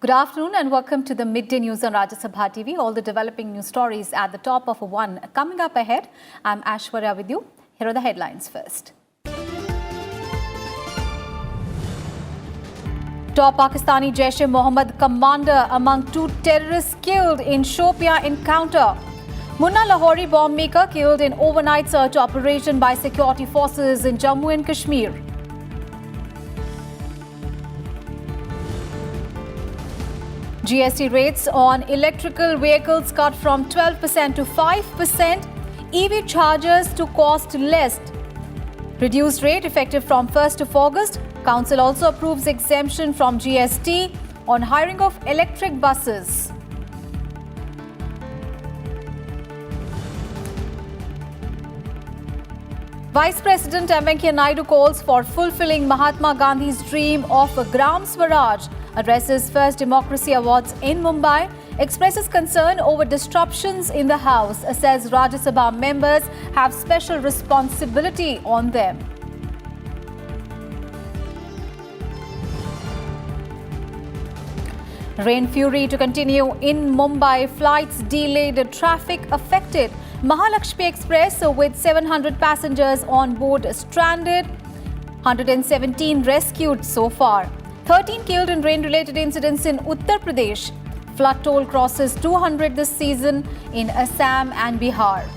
Good afternoon and welcome to the Midday News on Sabha TV. All the developing news stories at the top of one. Coming up ahead, I'm Ashwarya with you. Here are the headlines first. Top Pakistani Jaish-e-Mohammed commander among two terrorists killed in Shopia encounter. Munna Lahori bomb maker killed in overnight search operation by security forces in Jammu and Kashmir. GST rates on electrical vehicles cut from 12% to 5%. EV chargers to cost less. Reduced rate effective from 1st of August. Council also approves exemption from GST on hiring of electric buses. Vice President M. Venkaiah Naidu calls for fulfilling Mahatma Gandhi's dream of a Gram Swaraj, addresses First Democracy Awards in Mumbai, expresses concern over disruptions in the House, says Rajya Sabha members have special responsibility on them. Rain fury to continue in Mumbai, flights delayed, traffic affected. Mahalakshmi Express with 700 passengers on board stranded, 117 rescued so far. 13 killed in rain-related incidents in Uttar Pradesh. Flood toll crosses 200 this season in Assam and Bihar.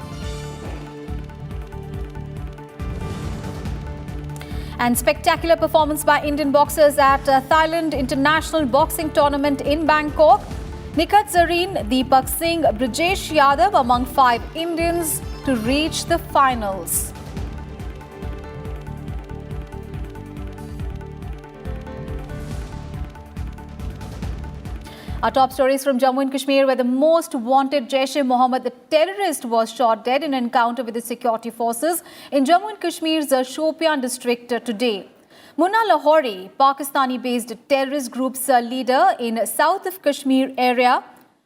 And spectacular performance by Indian boxers at Thailand International Boxing Tournament in Bangkok. Nikhat Zareen, Deepak Singh, Brijesh Yadav among 5 Indians to reach the finals. Our top stories from Jammu and Kashmir, where the most wanted Jaish-e-Mohammed, the terrorist, was shot dead in an encounter with the security forces in Jammu and Kashmir's Shopian district today. Munna Lahori, Pakistani-based terrorist group's leader in south of Kashmir area,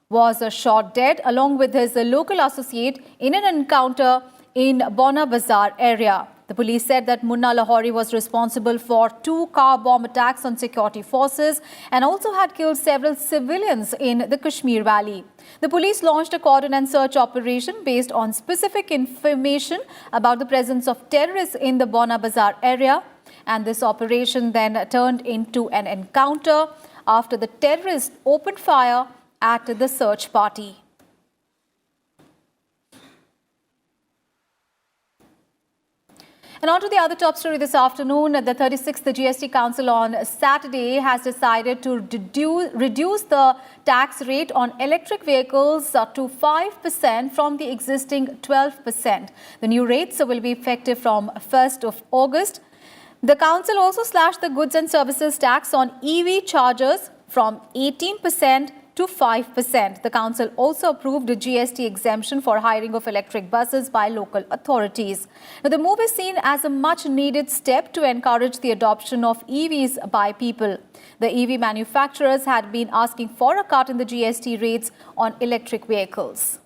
was shot dead along with his local associate in an encounter in Bona Bazar area. The police said that Munna Lahori was responsible for 2 car bomb attacks on security forces and also had killed several civilians in the Kashmir Valley. The police launched a cordon and search operation based on specific information about the presence of terrorists in the Bona Bazar area. And this operation then turned into an encounter after the terrorists opened fire at the search party. And on to the other top story this afternoon. The 36th GST Council on Saturday has decided to reduce the tax rate on electric vehicles to 5% from the existing 12%. The new rates will be effective from 1st of August. The Council also slashed the goods and services tax on EV chargers from 18% to 5%. The Council also approved a GST exemption for hiring of electric buses by local authorities. Now, the move is seen as a much-needed step to encourage the adoption of EVs by people. The EV manufacturers had been asking for a cut in the GST rates on electric vehicles.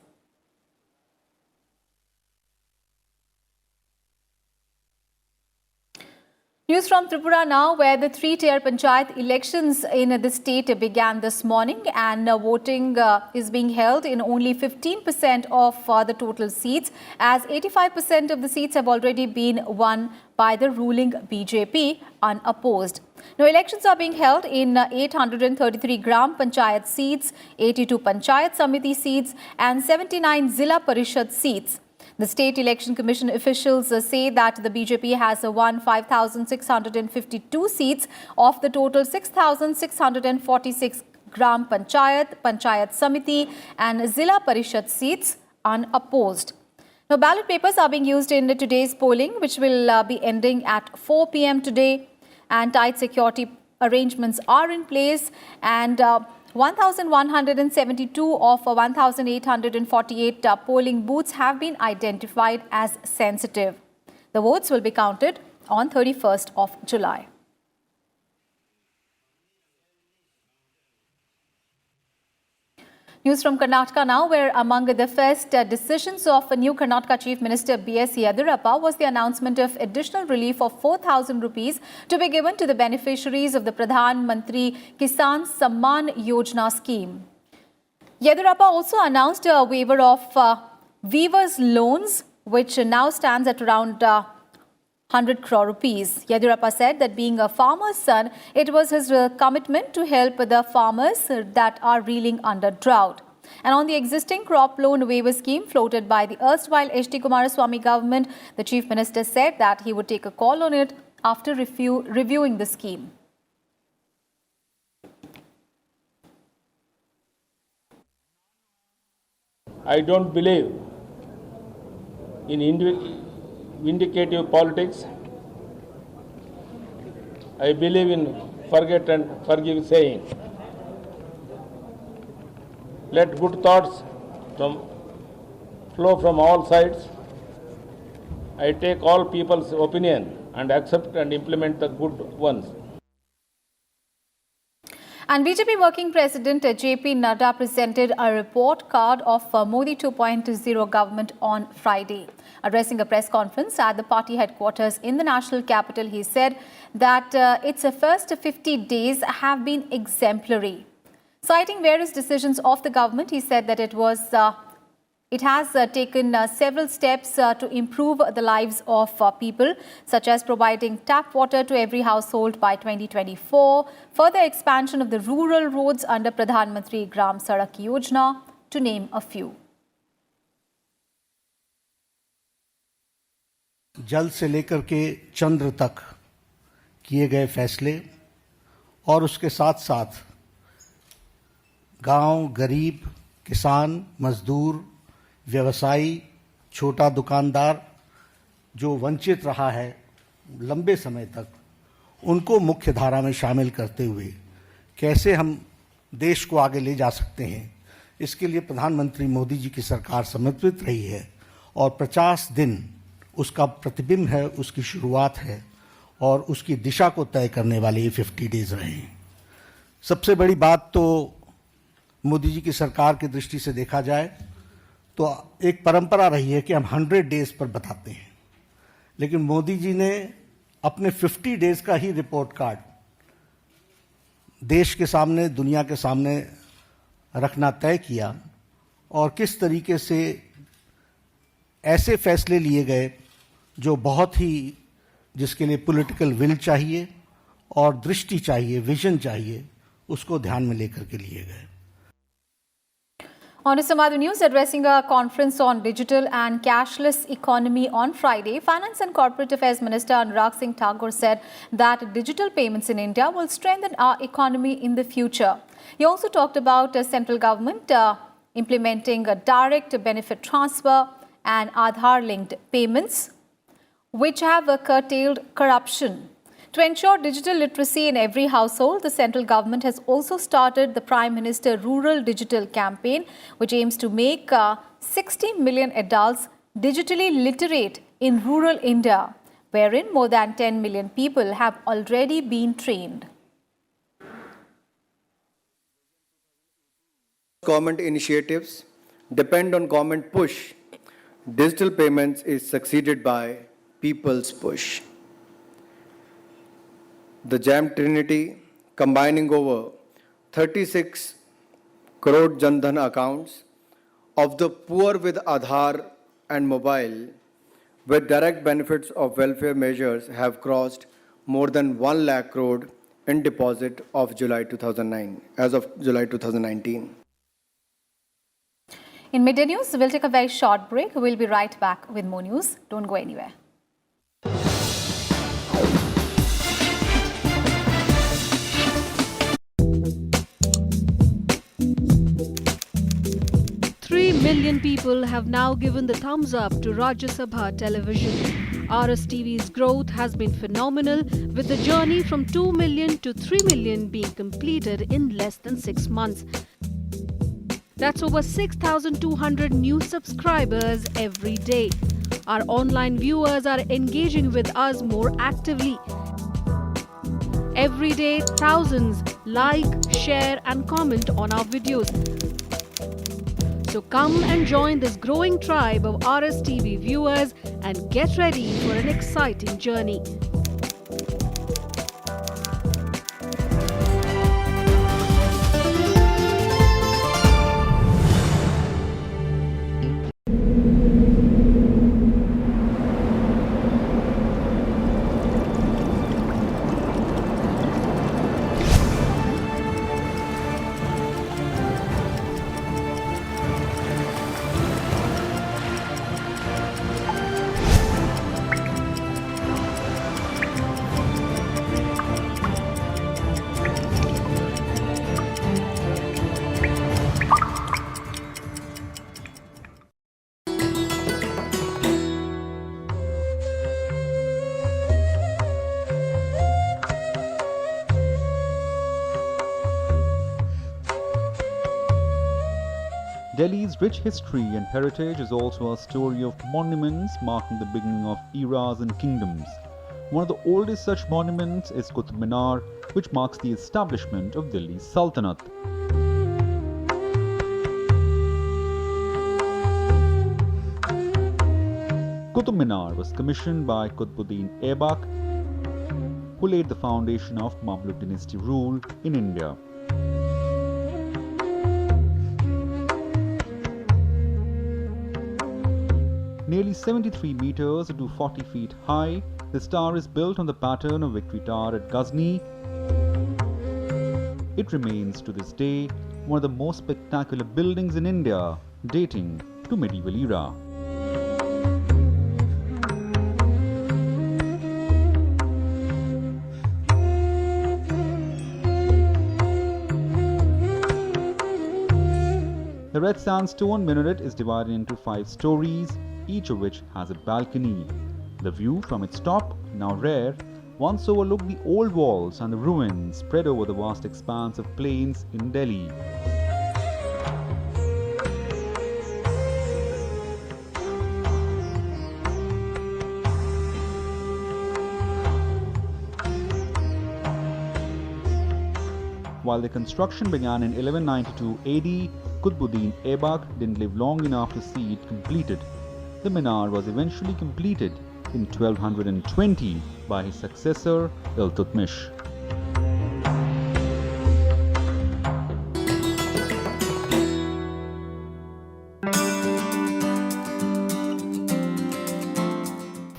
News from Tripura now, where the 3-tier panchayat elections in the state began this morning, and voting is being held in only 15% of the total seats, as 85% of the seats have already been won by the ruling BJP unopposed. Now, elections are being held in 833 Gram Panchayat seats, 82 Panchayat Samiti seats and 79 Zilla Parishad seats. The State Election Commission officials say that the BJP has won 5,652 seats of the total 6,646 Gram Panchayat, Panchayat Samiti and Zilla Parishad seats unopposed. Now, ballot papers are being used in today's polling, which will be ending at 4 p.m. today, and tight security arrangements are in place, and 1,172 of 1,848 polling booths have been identified as sensitive. The votes will be counted on 31st of July. News from Karnataka now, where among the first decisions of a new Karnataka Chief Minister B.S. Yediyurappa was the announcement of additional relief of 4,000 rupees to be given to the beneficiaries of the Pradhan Mantri Kisan Samman Yojana scheme. Yediyurappa also announced a waiver of weavers' loans, which now stands at around 100 crore rupees. Yediyurappa said that being a farmer's son, it was his commitment to help the farmers that are reeling under drought. And on the existing crop loan waiver scheme floated by the erstwhile H.D. Kumaraswamy government, the Chief Minister said that he would take a call on it after reviewing the scheme. I don't believe in vindicative politics. I believe in forget and forgive saying. Let good thoughts flow from all sides. I take all people's opinion and accept and implement the good ones. And BJP Working President J.P. Nadda presented a report card of Modi 2.0 government on Friday. Addressing a press conference at the party headquarters in the national capital, he said that its first 50 days have been exemplary. Citing various decisions of the government, he said that it has taken several steps to improve the lives of people, such as providing tap water to every household by 2024, further expansion of the rural roads under Pradhan Mantri Gram Sadak Yojana, to name a few. जल से लेकर के चंद्र तक किए गए फैसले और उसके साथ साथ गांव, गरीब, किसान, मजदूर, व्यवसायी, छोटा दुकानदार जो वंचित रहा है लंबे समय तक, उनको मुख्य धारा में शामिल करते हुए कैसे हम देश को आगे ले जा सकते हैं, इसके लिए प्रधानमंत्री मोदी जी की सरकार समर्पित रही है और 50 दिन उसका प्रतिबिंब है, उसकी शुरुआत है और उसकी दिशा को तय करने वाले ये 50 डेज रहे हैं। सबसे बड़ी बात तो मोदी जी की सरकार की दृष्टि से देखा जाए तो एक परंपरा रही है कि हम 100 डेज पर बताते हैं, लेकिन मोदी जी ने अपने 50 डेज का ही रिपोर्ट कार्ड देश के सामने, दुनिया के सामने रखना तय किया और किस तरीके से ऐसे फैसले लिए गए जो बहुत ही जिसके लिए पॉलिटिकल विल चाहिए और दृष्टि चाहिए, विजन चाहिए, उसको ध्यान में लेकर के लिए गए। On to some other news, addressing a conference on digital and cashless economy on Friday, Finance and Corporate Affairs Minister Anurag Singh Thakur said that digital payments in India will strengthen our economy in the future. He also talked about the central government implementing a direct benefit transfer and Aadhaar-linked payments, which have curtailed corruption. To ensure digital literacy in every household, the central government has also started the Prime Minister Rural Digital Campaign, which aims to make 60 million adults digitally literate in rural India, wherein more than 10 million people have already been trained. Government initiatives depend on government push. Digital payments is succeeded by people's push. The Jam Trinity, combining over 36 crore Jan Dhan accounts of the poor with Aadhaar and mobile, with direct benefits of welfare measures, have crossed more than 1 lakh crore in deposit of July 2009, as of July 2019. In midday news, we'll take a very short break. We'll be right back with more news. Don't go anywhere. Million people have now given the thumbs up to Rajya Sabha television. RSTV's growth has been phenomenal, with the journey from 2 million to 3 million being completed in less than 6 months. That's over 6,200 new subscribers every day. Our online viewers are engaging with us more actively. Every day, thousands like, share and comment on our videos. So come and join this growing tribe of RSTV viewers and get ready for an exciting journey. Delhi's rich history and heritage is also a story of monuments marking the beginning of eras and kingdoms. One of the oldest such monuments is Qutb Minar, which marks the establishment of Delhi's Sultanate. Qutb Minar was commissioned by Qutbuddin Aibak, who laid the foundation of Mamluk dynasty rule in India. Nearly 73 meters to 40 feet high, this tower is built on the pattern of Victory Tower at Ghazni. It remains to this day one of the most spectacular buildings in India, dating to medieval era. The red sandstone minaret is divided into 5 stories, each of which has a balcony. The view from its top, now rare, once overlooked the old walls and the ruins spread over the vast expanse of plains in Delhi. While the construction began in 1192 AD, Qutbuddin Aibak didn't live long enough to see it completed. The minar was eventually completed in 1220 by his successor Iltutmish.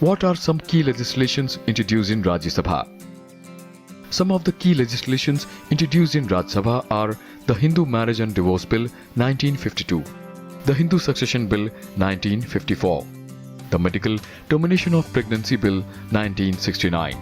What are some key legislations introduced in Rajya Sabha? Some of the key legislations introduced in Rajya Sabha are the Hindu Marriage and Divorce Bill 1952, the Hindu Succession Bill 1954, the Medical Termination of Pregnancy Bill 1969.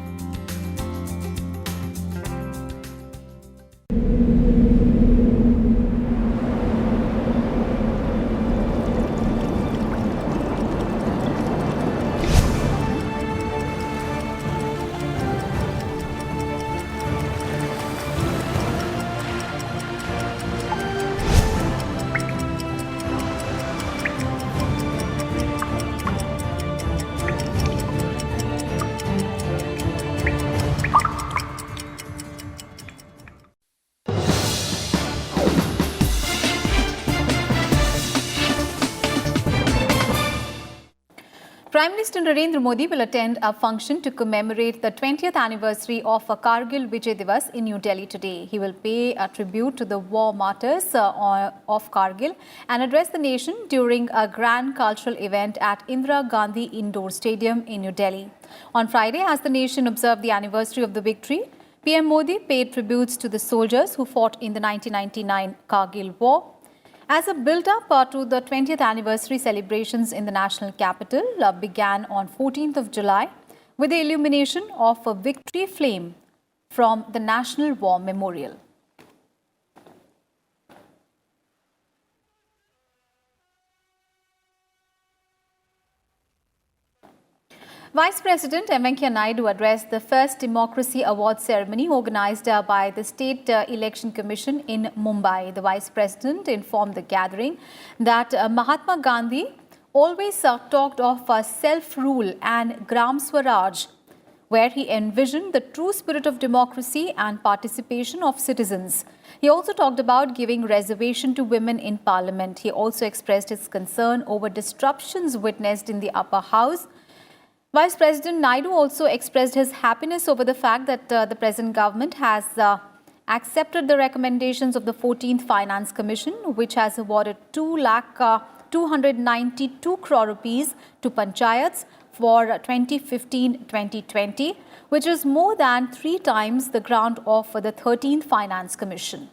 Prime Minister Narendra Modi will attend a function to commemorate the 20th anniversary of Kargil Vijay Divas in New Delhi today. He will pay a tribute to the war martyrs of Kargil and address the nation during a grand cultural event at Indira Gandhi Indoor Stadium in New Delhi. On Friday, as the nation observed the anniversary of the victory, PM Modi paid tributes to the soldiers who fought in the 1999 Kargil War. As a build-up to the 20th anniversary celebrations in the national capital began on 14th of July with the illumination of a victory flame from the National War Memorial. Vice President M. Venkaiah Naidu addressed the first Democracy Award ceremony organized by the State Election Commission in Mumbai. The Vice President informed the gathering that Mahatma Gandhi always talked of self-rule and Gram Swaraj, where he envisioned the true spirit of democracy and participation of citizens. He also talked about giving reservation to women in parliament. He also expressed his concern over disruptions witnessed in the upper house. Vice President Naidu also expressed his happiness over the fact that the present government has accepted the recommendations of the 14th Finance Commission, which has awarded 292 crore rupees to panchayats for 2015-2020, which is more than 3 times the grant of the 13th Finance Commission.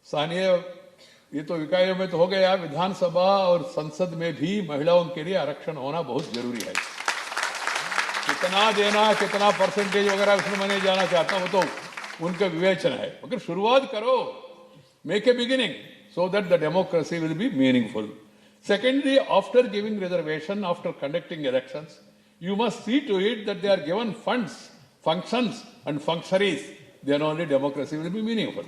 स्थानीय ये तो इकाइयों में तो हो गया, विधानसभा और संसद में भी महिलाओं के लिए आरक्षण होना बहुत जरूरी है। कितना देना, कितना परसेंटेज वगैरह उसमें मैं नहीं जाना चाहता हूं, तो उनका विवेचन है, मगर शुरुआत करो, make a beginning so that the democracy will be meaningful. Secondly, after giving reservation, after conducting elections, you must see to it that they are given funds, functions and functionaries. Then only democracy will be meaningful.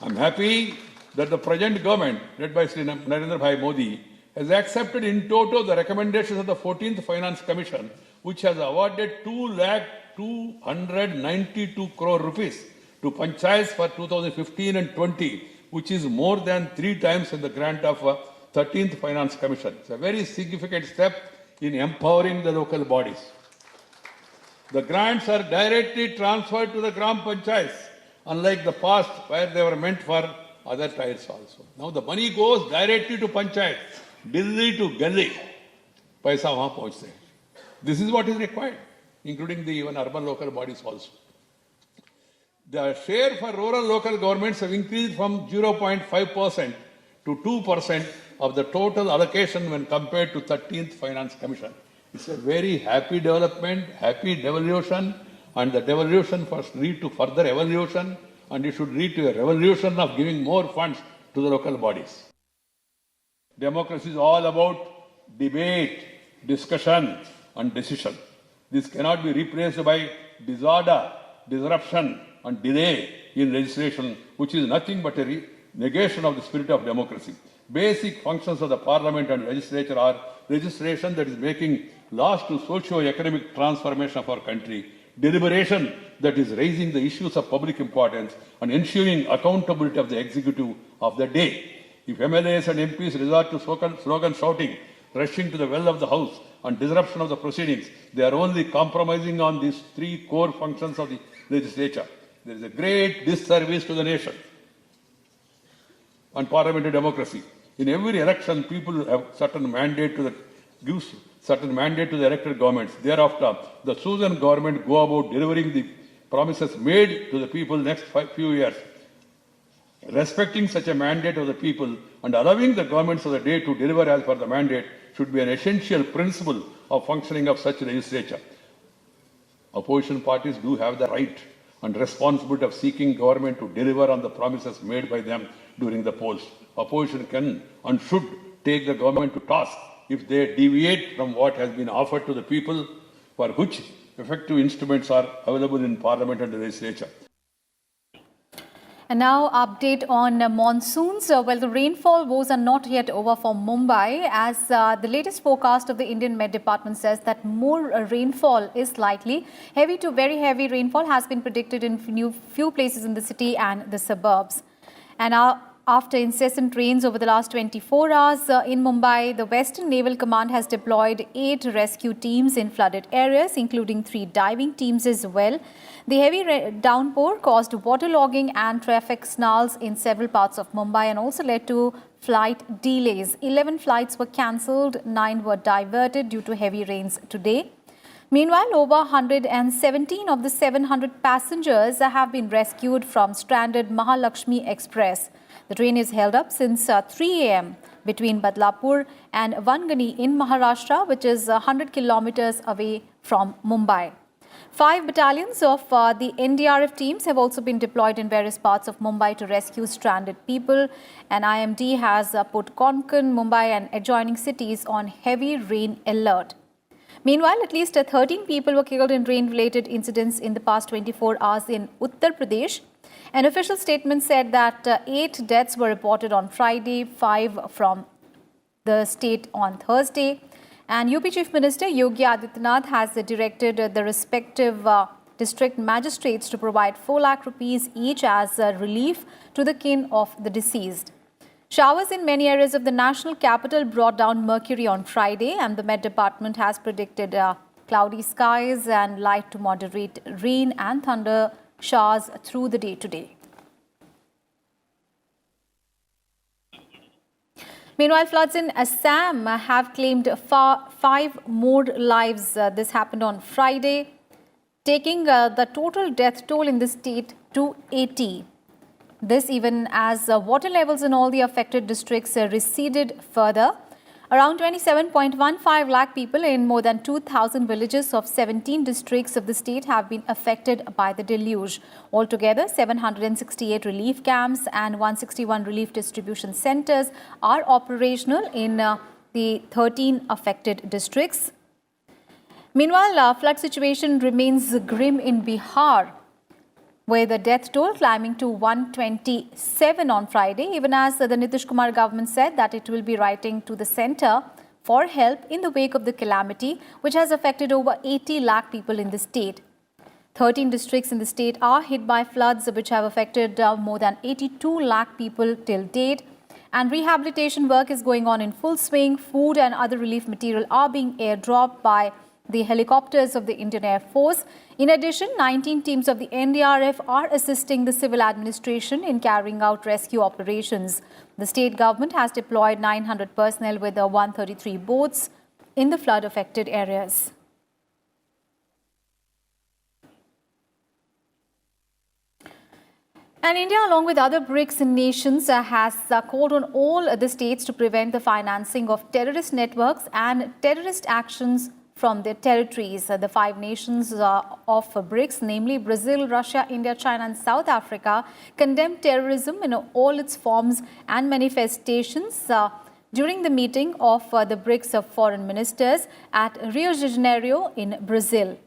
I'm happy that the present government, led by Sri Narendra Bhai Modi, has accepted in toto the recommendations of the 14th Finance Commission, which has awarded 2,292 crore rupees to panchayats for 2015 and 20, which is more than 3 times in the grant of 13th Finance Commission. It's a very significant step in empowering the local bodies. The grants are directly transferred to the Gram Panchayats, unlike the past where they were meant for other tiers also. Now the money goes directly to Panchayat, Delhi to Gully. Paisa wahan pahunchte. This is what is required, including the even urban local bodies also. The share for rural local governments have increased from 0.5% to 2% of the total allocation when compared to 13th Finance Commission. It's a very happy development, happy devolution, and the devolution first lead to further evolution, and it should lead to a revolution of giving more funds to the local bodies. Democracy is all about debate, discussion, and decision. This cannot be replaced by disorder, disruption, and delay in legislation, which is nothing but a negation of the spirit of democracy. Basic functions of the parliament and legislature are legislation that is making laws to socio-economic transformation of our country, deliberation that is raising the issues of public importance, and ensuring accountability of the executive of the day. If MLAs and MPs resort to slogan shouting, rushing to the well of the house, and disruption of the proceedings, they are only compromising on these 3 core functions of the legislature. There is a great disservice to the nation and parliamentary democracy. In every election, people have certain mandate to gives certain mandate to the elected governments. Thereafter, the chosen government go about delivering the promises made to the people next few years. Respecting such a mandate of the people and allowing the governments of the day to deliver as per the mandate should be an essential principle of functioning of such legislature. Opposition parties do have the right and responsibility of seeking government to deliver on the promises made by them during the polls. Opposition can and should take the government to task if they deviate from what has been offered to the people, for which effective instruments are available in Parliament and the legislature. And now update on monsoons. Well, the rainfall woes are not yet over for Mumbai, as the latest forecast of the Indian Met Department says that more rainfall is likely. Heavy to very heavy rainfall has been predicted in few places in the city and the suburbs. And after incessant rains over the last 24 hours in Mumbai, the Western Naval Command has deployed 8 rescue teams in flooded areas, including 3 diving teams as well. The heavy downpour caused waterlogging and traffic snarls in several parts of Mumbai and also led to flight delays. 11 flights were cancelled, 9 were diverted due to heavy rains today. Meanwhile, over 117 of the 700 passengers have been rescued from stranded Mahalakshmi Express. The train is held up since 3 a.m. between Badlapur and Vangani in Maharashtra, which is 100 kilometers away from Mumbai. 5 battalions of the NDRF teams have also been deployed in various parts of Mumbai to rescue stranded people. And IMD has put Konkan, Mumbai and adjoining cities on heavy rain alert. Meanwhile, at least 13 people were killed in rain-related incidents in the past 24 hours in Uttar Pradesh. An official statement said that 8 deaths were reported on Friday, 5 from the state on Thursday. And UP Chief Minister Yogi Adityanath has directed the respective district magistrates to provide 4 lakh rupees each as relief to the kin of the deceased. Showers in many areas of the national capital brought down mercury on Friday, and the Met Department has predicted cloudy skies and light to moderate rain and thunder showers through the day today. Meanwhile, floods in Assam have claimed 5 more lives. This happened on Friday, taking the total death toll in the state to 80. This even as water levels in all the affected districts receded further. Around 27.15 lakh people in more than 2,000 villages of 17 districts of the state have been affected by the deluge. Altogether, 768 relief camps and 161 relief distribution centers are operational in the 13 affected districts. Meanwhile, flood situation remains grim in Bihar, with the death toll climbing to 127 on Friday, even as the Nitish Kumar government said that it will be writing to the centre for help in the wake of the calamity, which has affected over 80 lakh people in the state. 13 districts in the state are hit by floods, which have affected more than 82 lakh people till date. And rehabilitation work is going on in full swing. Food and other relief material are being airdropped by the helicopters of the Indian Air Force. In addition, 19 teams of the NDRF are assisting the civil administration in carrying out rescue operations. The state government has deployed 900 personnel with 133 boats in the flood-affected areas. And India, along with other BRICS nations, has called on all the states to prevent the financing of terrorist networks and terrorist actions from their territories. The 5 nations of BRICS, namely Brazil, Russia, India, China and South Africa, condemned terrorism in all its forms and manifestations during the meeting of the BRICS foreign ministers at Rio de Janeiro in Brazil.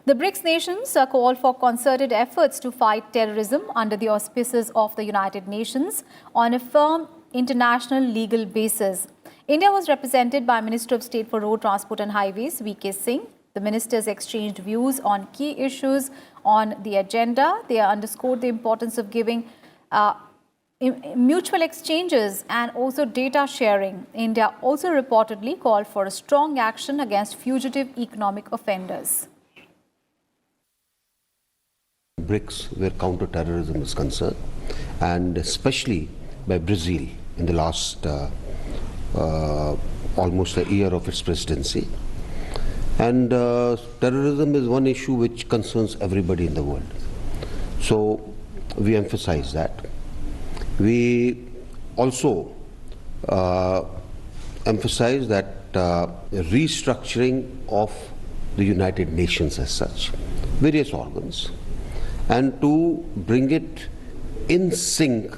The BRICS nations call for concerted efforts to fight terrorism under the auspices of the United Nations on a firm international legal basis. India was represented by Minister of State for Road Transport and Highways, V.K. Singh. The ministers exchanged views on key issues on the agenda. They underscored the importance of giving mutual exchanges and also data sharing. India also reportedly called for a strong action against fugitive economic offenders. BRICS, where counter-terrorism is concerned, and especially by Brazil in the last almost a year of its presidency. And terrorism is one issue which concerns everybody in the world. So we emphasize that. We also emphasize that restructuring of the United Nations as such, various organs, and to bring it in sync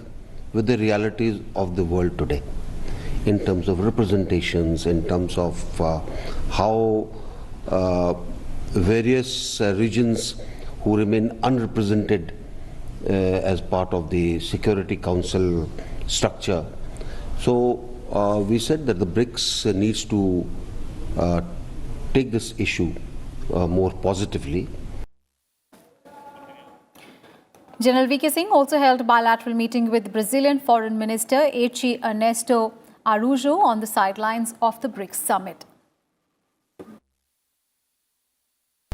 with the realities of the world today, in terms of representations, in terms of how various regions who remain unrepresented as part of the Security Council structure. So we said that the BRICS needs to take this issue more positively. General V.K. Singh also held a bilateral meeting with Brazilian Foreign Minister H.E. Ernesto Araújo on the sidelines of the BRICS summit.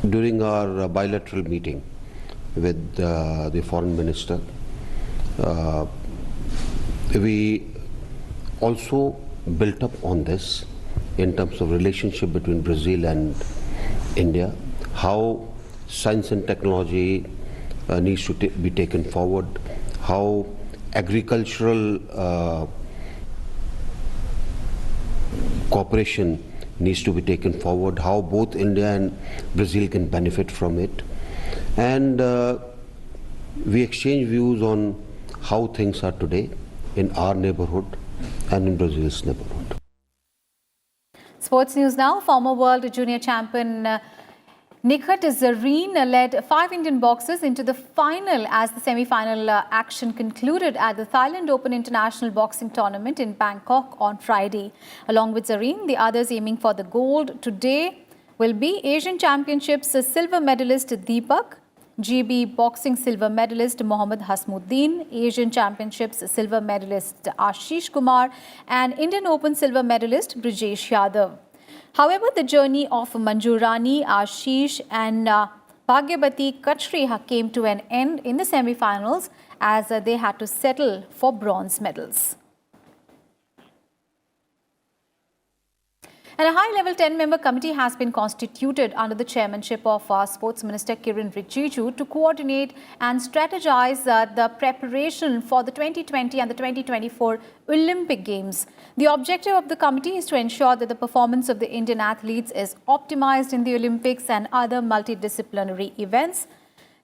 During our bilateral meeting with the Foreign Minister, we also built up on this in terms of relationship between Brazil and India, how science and technology needs to be taken forward, how agricultural cooperation needs to be taken forward, how both India and Brazil can benefit from it. And we exchange views on how things are today in our neighborhood and in Brazil's neighborhood. Sports news now. Former world junior champion Nikhat Zareen led 5 Indian boxers into the final as the semi-final action concluded at the Thailand Open International Boxing Tournament in Bangkok on Friday. Along with Zareen, the others aiming for the gold today will be Asian Championships silver medalist Deepak, GB Boxing silver medalist Mohammad Hasmuddin, Asian Championships silver medalist Ashish Kumar and Indian Open silver medalist Brijesh Yadav. However, the journey of Manjurani, Ashish and Bhagyabati Kachri came to an end in the semi-finals as they had to settle for bronze medals. And a high-level 10-member committee has been constituted under the chairmanship of Sports Minister Kiran Rijiju to coordinate and strategize the preparation for the 2020 and the 2024 Olympic Games. The objective of the committee is to ensure that the performance of the Indian athletes is optimized in the Olympics and other multidisciplinary events.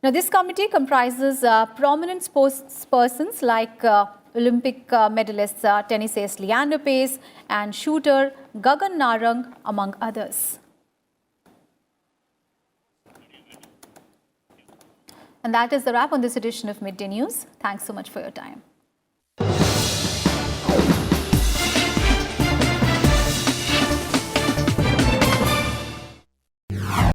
Now, this committee comprises prominent sportspersons like Olympic medalists tennis ace Leander Paes and shooter Gagan Narang, among others. And that is the wrap on this edition of Midday News. Thanks so much for your time.